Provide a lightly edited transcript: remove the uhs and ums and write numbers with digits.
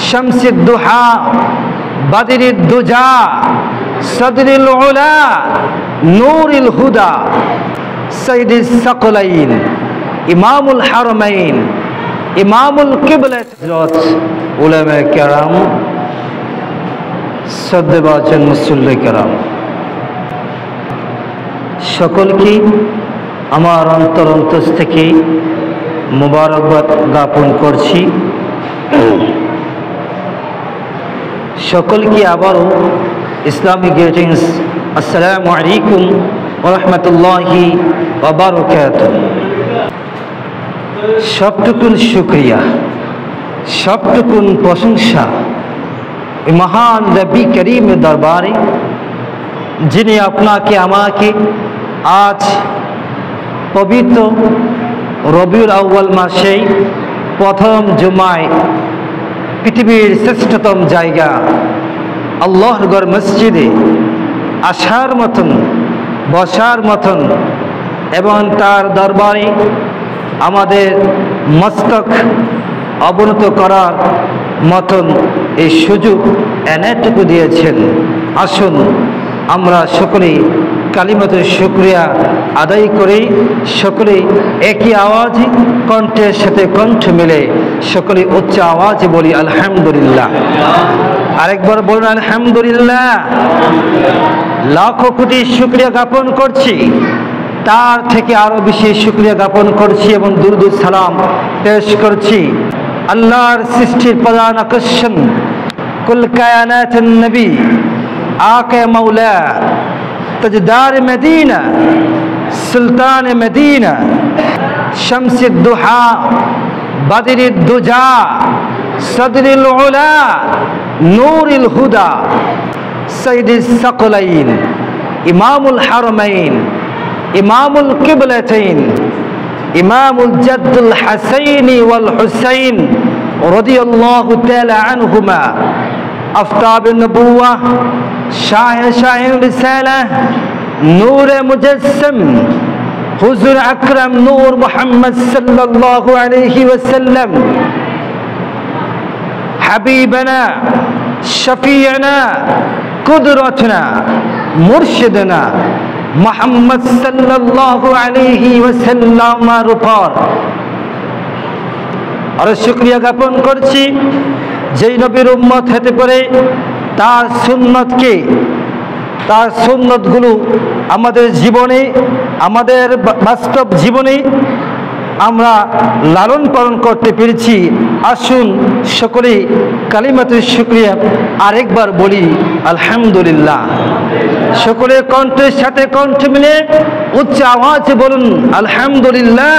শামসিদ দুহা বাদরিদ দুজা সদরিল উলা নূরিল হুদা সাইয়্যিদিস সাকলাইন ইমামুল হারামাইন ইমামুল কিবলাত উলামায়ে কেরাম শ্রদ্ধেভাজন মুসল্লি কেরাম সকলকে আমার অন্তর থেকে মুবারকবাদ জ্ঞাপন করছি। সকলকে আবারও ইসলামিক গ্রিটিংস, আসসালামু আলাইকুম ওয়া রাহমাতুল্লাহি ওয়া বারাকাতুহু। সবটুকুন শুকরিয়া, সবটুকুন প্রশংসা মহান নবী করিমের দরবারে, যিনি আপনাকে আমাকে আজ পবিত্র রবিউল আউয়াল মাসে প্রথম জুমায় পৃথিবীর শ্রেষ্ঠতম জায়গা আল্লাহর ঘর মসজিদে আসার মতন, বসার মতন এবং তার দরবারে আমাদের মস্তক অবনত করার মতন এই সুযোগ এনেটুকু দিয়েছেন। আসুন আমরা সকলে কালিমাতুর শুকরিয়া আদায় করে সকলে একই আওয়াজে কণ্ঠের সাথে কণ্ঠ মিলে সকলে উচ্চ আওয়াজে বলি আলহামদুলিল্লাহ। আরেকবার বলুন আলহামদুলিল্লাহ। লাখো কোটি শুকরিয়া জ্ঞাপন করছি, তার থেকে আরো বেশি শুকরিয়া জ্ঞাপন করছি এবং দুরূদ সালাম পেশ করছি আল্লাহর সৃষ্টির প্রধান আকর্ষণ কুল কায়নাতুন নবী আকে মাওলা তাজদার মদিনা সুলতান মদিনা শামসিদ দুহা বাদরিদ দুজা সদরিল উলা নূরিল হুদা সাইয়্যিদিস সাকলাইন ইমামুল হারামাইন ইমামুল কিবলাতাইন ইমামুল জাদ্দুল হাসাইন ওয়াল হুসাইন রাদিয়াল্লাহু তাআলা আনহুমা আফতাবুন নবুওয়াহ শাহে রিসালাহ নূরে মুজাসসাম হুজুর আকরাম নূর মুহাম্মদ সাল্লাল্লাহু আলাইহি ওয়াসাল্লাম হাবিবানা শফিয়ানা কুদরতনা মুর্শিদনা মুহাম্মদ সাল্লাল্লাহু আলাইহি ওয়াসাল্লামের উপর আর শুকরিয়া জ্ঞাপন করছি যেই নবীর উম্মত হতে পারে তার সুন্নতকে, তার সুন্নতগুলো আমাদের জীবনে, আমাদের বাস্তব জীবনে আমরা লালন পালন করতে পেরেছি। আসুন সকলে কালিমাতুর শুকরিয়া আরেকবার বলি আলহামদুলিল্লাহ। সকলে কণ্ঠের সাথে কণ্ঠ মিলে উচ্চ আওয়াজে বলুন আলহামদুলিল্লাহ।